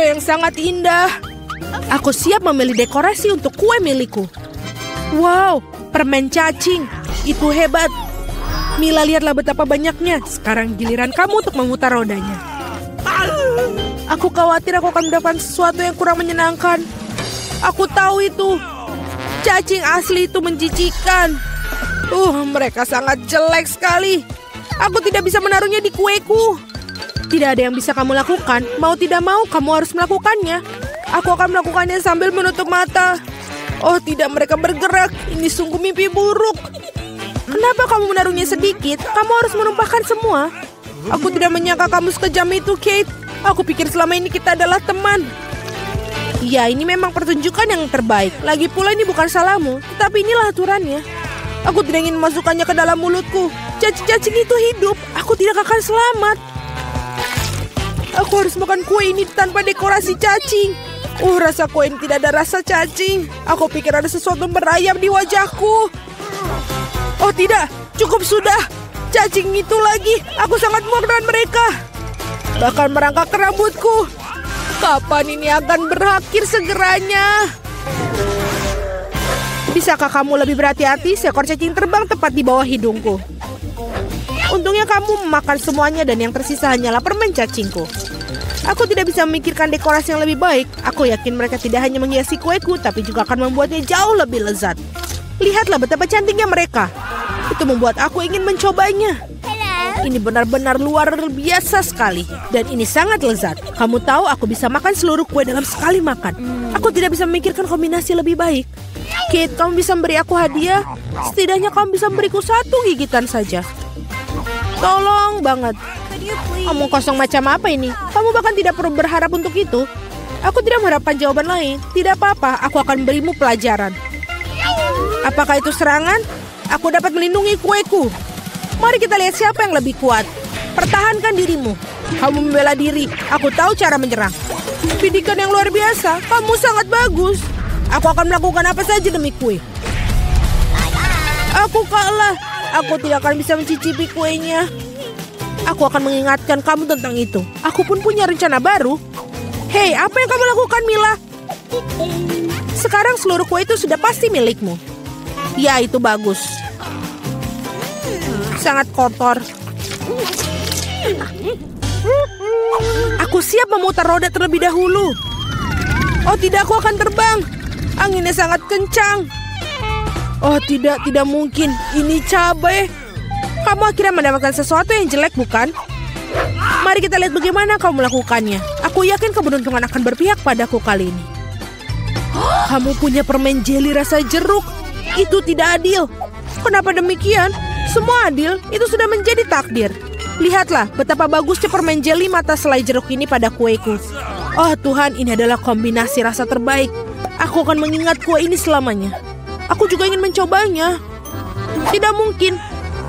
kue yang sangat indah. Aku siap memilih dekorasi untuk kue milikku. Wow, permen cacing. Itu hebat. Mila, lihatlah betapa banyaknya. Sekarang giliran kamu untuk memutar rodanya. Aku khawatir aku akan mendapatkan sesuatu yang kurang menyenangkan. Aku tahu itu. Cacing asli itu menjijikan. Mereka sangat jelek sekali. Aku tidak bisa menaruhnya di kueku. Tidak ada yang bisa kamu lakukan. Mau tidak mau, kamu harus melakukannya. Aku akan melakukannya sambil menutup mata. Oh tidak, mereka bergerak. Ini sungguh mimpi buruk. Kenapa kamu menaruhnya sedikit? Kamu harus menumpahkan semua. Aku tidak menyangka kamu sekejam itu, Kate. Aku pikir selama ini kita adalah teman. Ya, ini memang pertunjukan yang terbaik. Lagi pula ini bukan salahmu, tetapi inilah aturannya. Aku tidak ingin memasukkannya ke dalam mulutku. Cacing-cacing itu hidup. Aku tidak akan selamat. Aku harus makan kue ini tanpa dekorasi cacing. Rasa kue ini tidak ada rasa cacing. Aku pikir ada sesuatu berayap di wajahku. Oh tidak, cukup sudah. Cacing itu lagi. Aku sangat muak dengan mereka. Bahkan merangkak ke rambutku. Kapan ini akan berakhir segeranya? Bisakah kamu lebih berhati-hati? Seekor cacing terbang tepat di bawah hidungku. Untungnya kamu memakan semuanya dan yang tersisa hanyalah permen cacingku. Aku tidak bisa memikirkan dekorasi yang lebih baik. Aku yakin mereka tidak hanya menghiasi kueku, tapi juga akan membuatnya jauh lebih lezat. Lihatlah betapa cantiknya mereka. Itu membuat aku ingin mencobanya. Ini benar-benar luar biasa sekali. Dan ini sangat lezat. Kamu tahu aku bisa makan seluruh kue dalam sekali makan. Aku tidak bisa memikirkan kombinasi lebih baik. Kate, kamu bisa memberi aku hadiah? Setidaknya kamu bisa memberiku satu gigitan saja. Tolong banget. Kamu kosong macam apa ini? Kamu bahkan tidak perlu berharap untuk itu. Aku tidak mengharapkan jawaban lain. Tidak apa-apa, aku akan berimu pelajaran. Apakah itu serangan? Aku dapat melindungi kueku. Mari kita lihat siapa yang lebih kuat. Pertahankan dirimu. Kamu membela diri. Aku tahu cara menyerang. Bidikan yang luar biasa. Kamu sangat bagus. Aku akan melakukan apa saja demi kue. Aku kalah. Aku tidak akan bisa mencicipi kuenya. Aku akan mengingatkan kamu tentang itu. Aku pun punya rencana baru. Hei, apa yang kamu lakukan, Mila? Sekarang seluruh kue itu sudah pasti milikmu. Ya, itu bagus. Sangat kotor. Aku siap memutar roda terlebih dahulu. Oh tidak, aku akan terbang. Anginnya sangat kencang. Oh tidak mungkin. Ini cabai. Kamu akhirnya mendapatkan sesuatu yang jelek, bukan? Mari kita lihat bagaimana kamu melakukannya. Aku yakin keberuntungan akan berpihak padaku kali ini. Kamu punya permen jeli rasa jeruk. Itu tidak adil. Kenapa demikian? Semua adil, itu sudah menjadi takdir. Lihatlah betapa bagusnya permen jeli mata selai jeruk ini pada kueku. Oh Tuhan, ini adalah kombinasi rasa terbaik. Aku akan mengingat kue ini selamanya. Aku juga ingin mencobanya. Tidak mungkin.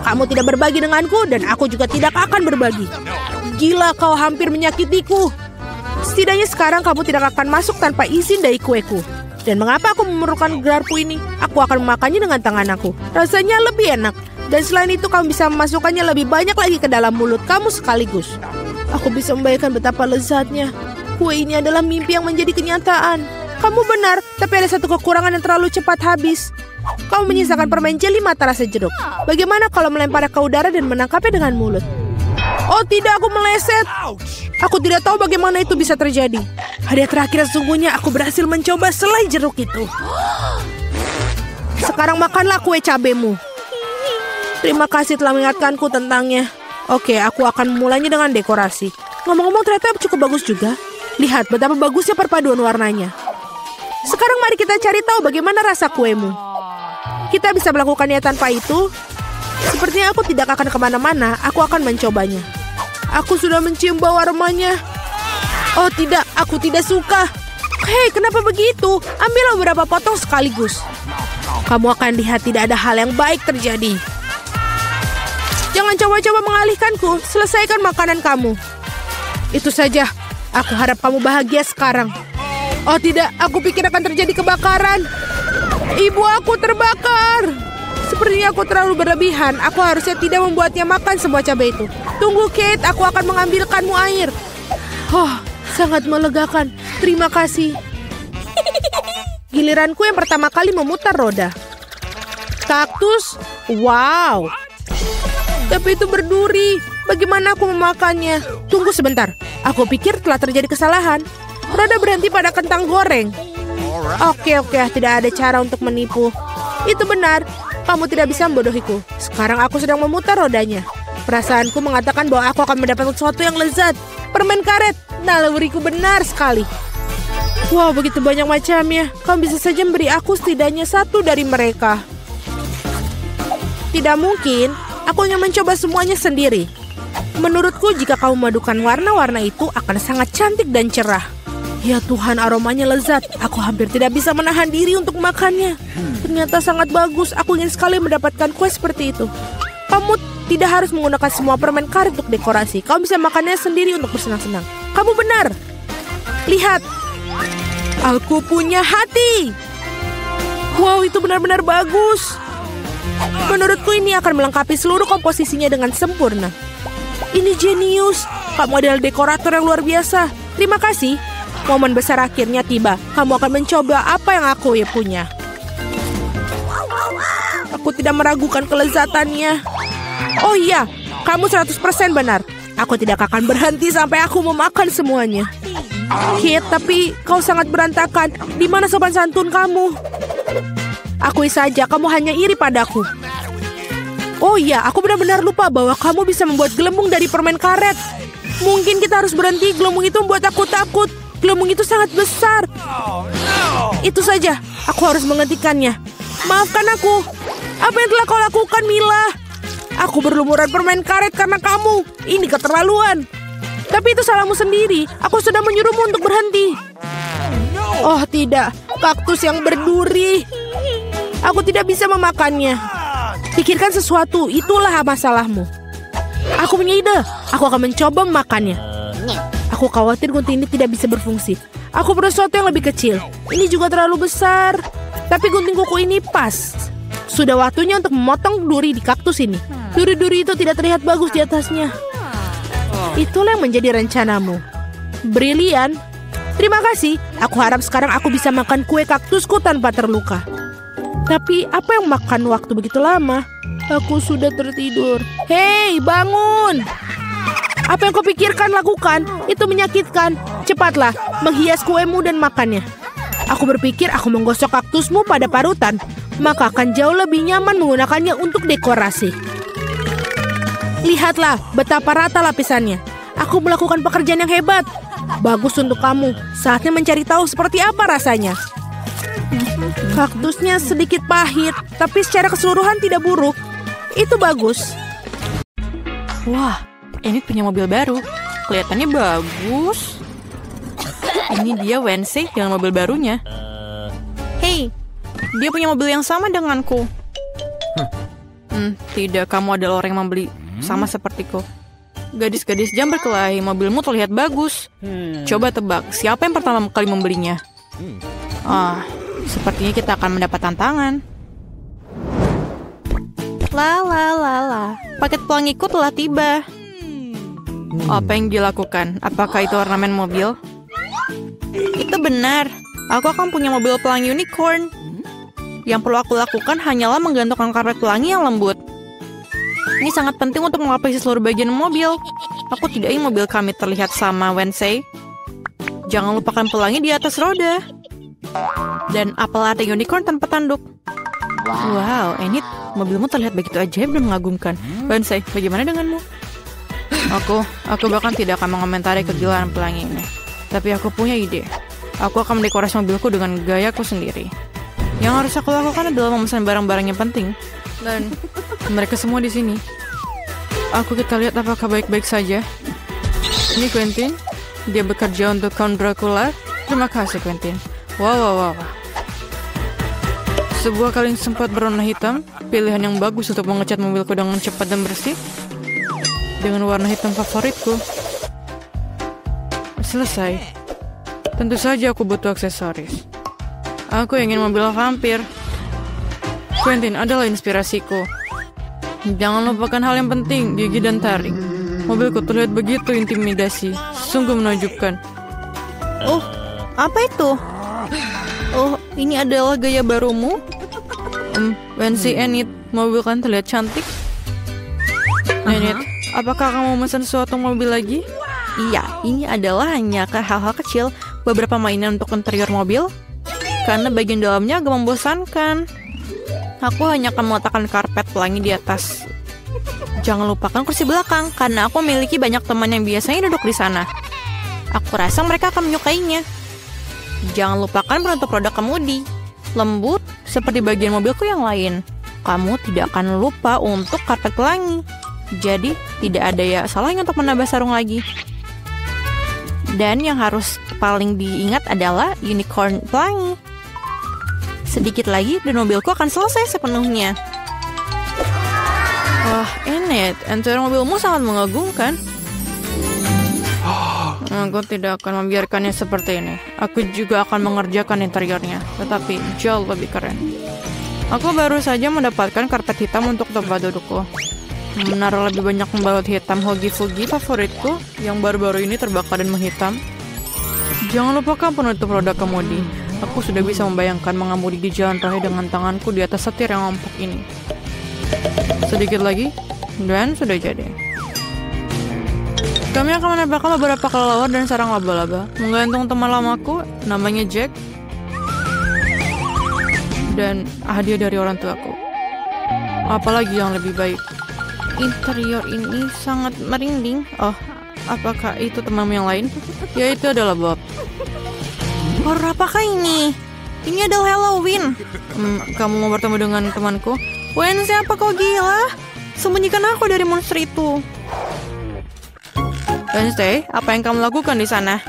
Kamu tidak berbagi denganku dan aku juga tidak akan berbagi. Gila, kau hampir menyakitiku. Setidaknya sekarang kamu tidak akan masuk tanpa izin dari kueku. Dan mengapa aku memerlukan garpu ini? Aku akan memakannya dengan tangan aku. Rasanya lebih enak. Dan selain itu kamu bisa memasukkannya lebih banyak lagi ke dalam mulut kamu sekaligus. Aku bisa membayangkan betapa lezatnya. Kue ini adalah mimpi yang menjadi kenyataan. Kamu benar, tapi ada satu kekurangan yang terlalu cepat habis. Kamu menyisakan permen jeli mata rasa jeruk. Bagaimana kalau melemparnya ke udara dan menangkapnya dengan mulut? Oh tidak, aku meleset. Aku tidak tahu bagaimana itu bisa terjadi. Hadiah terakhir sesungguhnya aku berhasil mencoba selai jeruk itu. Sekarang makanlah kue cabemu. Terima kasih telah mengingatkanku tentangnya. Oke, aku akan memulainya dengan dekorasi. Ngomong-ngomong ternyata cukup bagus juga. Lihat betapa bagusnya perpaduan warnanya. Sekarang mari kita cari tahu bagaimana rasa kuemu. Kita bisa melakukannya tanpa itu. Sepertinya aku tidak akan kemana-mana. Aku akan mencobanya. Aku sudah mencium bau aromanya. Oh tidak, aku tidak suka. Hei, kenapa begitu? Ambillah beberapa potong sekaligus. Kamu akan lihat tidak ada hal yang baik terjadi. Jangan coba-coba mengalihkanku. Selesaikan makanan kamu. Itu saja. Aku harap kamu bahagia sekarang. Oh tidak, aku pikir akan terjadi kebakaran. Ibu aku terbakar. Sepertinya aku terlalu berlebihan. Aku harusnya tidak membuatnya makan semua cabai itu. Tunggu Kate, aku akan mengambilkanmu air. Oh, Sangat melegakan. Terima kasih. Giliranku yang pertama kali memutar roda. Kaktus? Wow. Tapi itu berduri. Bagaimana aku memakannya? Tunggu sebentar. Aku pikir telah terjadi kesalahan. Roda berhenti pada kentang goreng. Oke, tidak ada cara untuk menipu. Itu benar. Kamu tidak bisa membodohiku. Sekarang aku sedang memutar rodanya. Perasaanku mengatakan bahwa aku akan mendapatkan sesuatu yang lezat. Permen karet. Naluriku benar sekali. Wow, begitu banyak macamnya. Kamu bisa saja memberi aku setidaknya satu dari mereka. Tidak mungkin. Aku ingin mencoba semuanya sendiri. Menurutku jika kamu memadukan warna-warna itu akan sangat cantik dan cerah. Ya Tuhan, aromanya lezat. Aku hampir tidak bisa menahan diri untuk makannya. Ternyata sangat bagus. Aku ingin sekali mendapatkan kue seperti itu. Kamu tidak harus menggunakan semua permen karet untuk dekorasi. Kamu bisa makannya sendiri untuk bersenang-senang. Kamu benar. Lihat. Aku punya hati. Wow, itu benar-benar bagus. Menurutku ini akan melengkapi seluruh komposisinya dengan sempurna. Ini jenius. Kamu adalah dekorator yang luar biasa. Terima kasih. Momen besar akhirnya tiba. Kamu akan mencoba apa yang aku punya. Aku tidak meragukan kelezatannya. Oh iya, kamu 100% benar. Aku tidak akan berhenti sampai aku memakan semuanya. Kit, tapi kau sangat berantakan. Di mana sopan santun kamu? Akui saja, kamu hanya iri padaku. Oh iya, aku benar-benar lupa bahwa kamu bisa membuat gelembung dari permen karet. Mungkin kita harus berhenti. Gelembung itu membuat aku takut. Gelembung itu sangat besar. Itu saja, aku harus menghentikannya. Maafkan aku. Apa yang telah kau lakukan, Mila? Aku berlumuran permen karet karena kamu. Ini keterlaluan. Tapi itu salahmu sendiri. Aku sudah menyuruhmu untuk berhenti. Oh tidak, kaktus yang berduri. Aku tidak bisa memakannya. Pikirkan sesuatu, itulah masalahmu. Aku punya ide. Aku akan mencoba memakannya. Aku khawatir gunting ini tidak bisa berfungsi. Aku perlu sesuatu yang lebih kecil. Ini juga terlalu besar. Tapi gunting kuku ini pas. Sudah waktunya untuk memotong duri di kaktus ini. Duri-duri itu tidak terlihat bagus di atasnya. Itulah yang menjadi rencanamu. Brilian. Terima kasih. Aku harap sekarang aku bisa makan kue kaktusku tanpa terluka. Tapi apa yang makan waktu begitu lama? Aku sudah tertidur. Hei, bangun! Apa yang kau pikirkan lakukan? Itu menyakitkan. Cepatlah, menghias kuemu dan makannya. Aku berpikir aku menggosok kaktusmu pada parutan. Maka akan jauh lebih nyaman menggunakannya untuk dekorasi. Lihatlah betapa rata lapisannya. Aku melakukan pekerjaan yang hebat. Bagus untuk kamu. Saatnya mencari tahu seperti apa rasanya. Kaktusnya sedikit pahit, tapi secara keseluruhan tidak buruk. Itu bagus. Wah, ini punya mobil baru. Kelihatannya bagus. Ini dia Wednesday dengan mobil barunya. Hey, dia punya mobil yang sama denganku. Tidak, kamu adalah orang yang membeli sama sepertiku. Gadis-gadis jam berkelahi, mobilmu terlihat bagus. Coba tebak, siapa yang pertama kali membelinya? Sepertinya kita akan mendapat tantangan. Paket pelangiku telah tiba. Apa yang dilakukan? Apakah itu ornamen mobil? Itu benar. Aku akan punya mobil pelangi unicorn. Yang perlu aku lakukan hanyalah menggantungkan karpet pelangi yang lembut. Ini sangat penting untuk melapisi seluruh bagian mobil. Aku tidak ingin mobil kami terlihat sama Wednesday. Jangan lupakan pelangi di atas roda. Dan apel ada unicorn tanpa tanduk. Wow, Enid, mobilmu terlihat begitu ajaib dan mengagumkan. Wednesday, bagaimana denganmu? Aku bahkan tidak akan mengomentari kegilaan pelangi ini. Tapi aku punya ide. Aku akan mendekorasi mobilku dengan gayaku sendiri. Yang harus aku lakukan adalah memesan barang-barang yang penting. Dan mereka semua di sini. Kita lihat apakah baik-baik saja. Ini Quentin. Dia bekerja untuk Count Dracula. Terima kasih, Quentin. Wow. Sebuah kaleng sempat berwarna hitam. Pilihan yang bagus untuk mengecat mobilku dengan cepat dan bersih. Dengan warna hitam favoritku. Selesai. Tentu saja aku butuh aksesoris. Aku ingin mobil vampir. Quentin adalah inspirasiku. Jangan lupakan hal yang penting, gigi dan taring. Mobilku terlihat begitu intimidasi. Sungguh menakjubkan. Oh, apa itu? Oh, ini adalah gaya barumu? Wednesday, Enid, mobil kan terlihat cantik. Enid, apakah kamu memesan suatu mobil lagi? Iya, ini adalah hanya hal-hal kecil, beberapa mainan untuk interior mobil, karena bagian dalamnya agak membosankan. Aku hanya akan meletakkan karpet pelangi di atas. Jangan lupakan kursi belakang, karena aku memiliki banyak teman yang biasanya duduk di sana. Aku rasa mereka akan menyukainya. Jangan lupakan penutup roda kemudi. Lembut, seperti bagian mobilku yang lain. Kamu tidak akan lupa untuk karpet pelangi. Jadi, tidak ada ya salahnya untuk menambah sarung lagi. Dan yang harus paling diingat adalah unicorn pelangi. Sedikit lagi dan mobilku akan selesai sepenuhnya. Wah, Enid, interior mobilmu sangat mengagumkan. Aku tidak akan membiarkannya seperti ini. Aku juga akan mengerjakan interiornya, tetapi jauh lebih keren. Aku baru saja mendapatkan karpet hitam untuk tempat dudukku. Menaruh lebih banyak pembalut hitam hogi-fugi favoritku yang baru-baru ini terbakar dan menghitam. Jangan lupakan penutup roda kemudi. Aku sudah bisa membayangkan mengemudi di jalan raya dengan tanganku di atas setir yang empuk ini. Sedikit lagi, dan sudah jadi. Kami akan menambahkan beberapa kelelawar dan sarang laba-laba. Menggantung teman lamaku, namanya Jack. Dan hadiah dari orang tuaku. Apalagi yang lebih baik. Interior ini sangat merinding. Oh, apakah itu temanmu yang lain? Ya, itu adalah Bob. Horor apakah ini? Ini adalah Halloween. Kamu mau bertemu dengan temanku? Wednesday, apa kau gila? Sembunyikan aku dari monster itu. Wednesday, apa yang kamu lakukan di sana?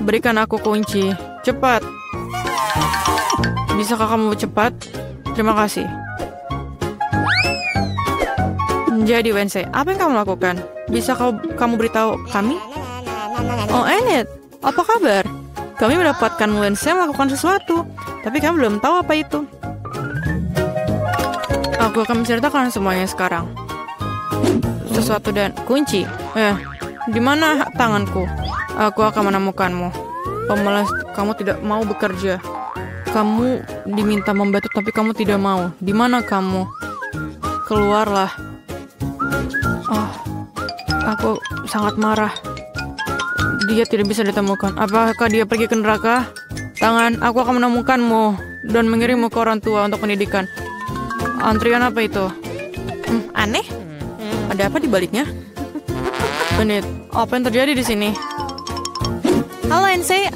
Berikan aku kunci. Cepat. Bisakah kamu cepat? Terima kasih. Jadi Wednesday, apa yang kamu lakukan? Bisa kamu beritahu kami? Oh, Enid, apa kabar? Kami mendapatkan Wednesday melakukan sesuatu, tapi kami belum tahu apa itu. Aku akan menceritakan semuanya sekarang. Sesuatu dan kunci. Di mana tanganku? Aku akan menemukanmu. Pemalas, kamu tidak mau bekerja. Kamu diminta membantu, tapi kamu tidak mau. Di mana kamu? Keluarlah. Oh, aku sangat marah. Dia tidak bisa ditemukan. Apakah dia pergi ke neraka? Tangan, aku akan menemukanmu dan mengirimmu ke orang tua untuk pendidikan. Antrian apa itu? Aneh. Ada apa di baliknya? Menit, apa yang terjadi di sini? Halo, Ensei.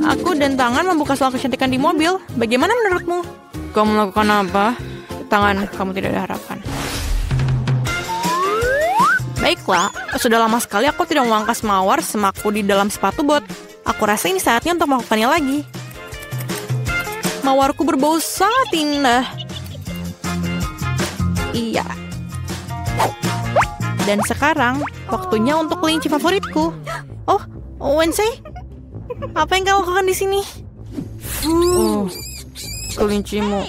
Aku dan Tangan membuka soal kecantikan di mobil. Bagaimana menurutmu? Kamu melakukan apa? Tangan, kamu tidak ada harapan. Baiklah, sudah lama sekali aku tidak memangkas mawar semaku di dalam sepatu bot. Aku rasa ini saatnya untuk melakukannya lagi. Mawarku berbau sangat indah. Iya. Dan sekarang, waktunya untuk kelinci favoritku. Oh, Wednesday? Apa yang kamu lakukan di sini? Kelincimu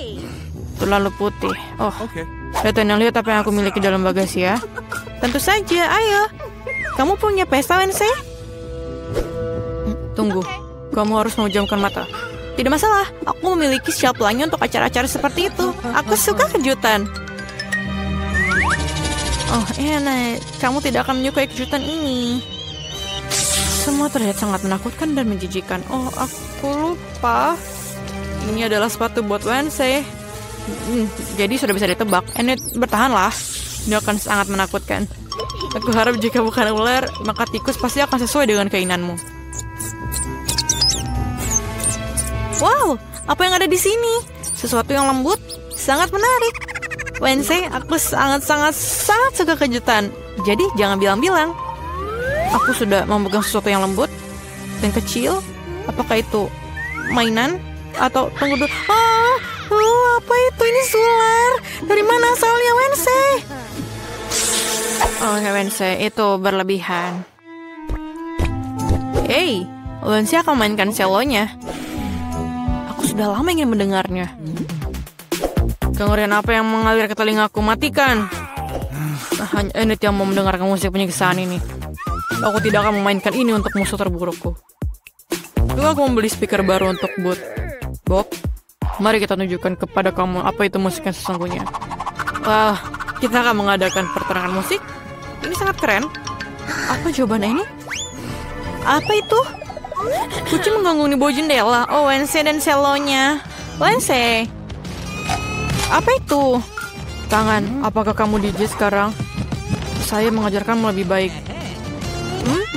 terlalu putih. Oh, lihat apa yang aku miliki dalam bagasi ya. Tentu saja, ayo. Kamu punya pesta, Wednesday? Tunggu, kamu harus memejamkan mata. Tidak masalah, aku memiliki siap pelangi untuk acara-acara seperti itu. Aku suka kejutan. Oh, enak. Kamu tidak akan menyukai kejutan ini. Semua terlihat sangat menakutkan dan menjijikan. Oh, aku lupa. Ini adalah sepatu buat Wednesday. Jadi sudah bisa ditebak. Enid, bertahanlah. Ini akan sangat menakutkan. Aku harap jika bukan ular, maka tikus pasti akan sesuai dengan keinginanmu. Wow, apa yang ada di sini? Sesuatu yang lembut, sangat menarik. Wednesday, aku sangat suka kejutan. Jadi jangan bilang-bilang. Aku sudah memegang sesuatu yang lembut dan kecil. Apakah itu mainan? Atau tunggu dulu. Apa itu? Ini sular. Dari mana asalnya, Wednesday? Oh, Wednesday, itu berlebihan. Hey, Wednesday akan mainkan selonya. Aku sudah lama ingin mendengarnya. Kengerian apa yang mengalir ke telingaku? Matikan. Hanya Enid yang mau mendengarkan musik penyiksaan ini. Aku tidak akan memainkan ini untuk musuh terburukku. Juga aku membeli speaker baru untuk booth. Bob, mari kita tunjukkan kepada kamu apa itu musik yang sesungguhnya. Wah, kita akan mengadakan pertarungan musik. Ini sangat keren. Apa jawabannya ini? Apa itu? Kucing mengganggu di bawah jendela. Oh, Wednesday dan selonya. Wednesday. Apa itu? Tangan, apakah kamu DJ sekarang? Saya mengajarkanmu lebih baik.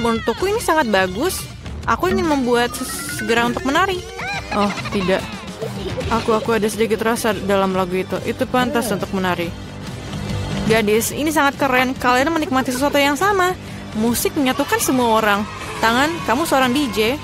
Menurutku ini sangat bagus. Aku ingin membuat segera untuk menari. Oh, tidak. Aku ada sedikit rasa dalam lagu itu. Itu pantas untuk menari. Gadis, ini sangat keren. Kalian menikmati sesuatu yang sama. Musik menyatukan semua orang. Tangan, kamu seorang DJ.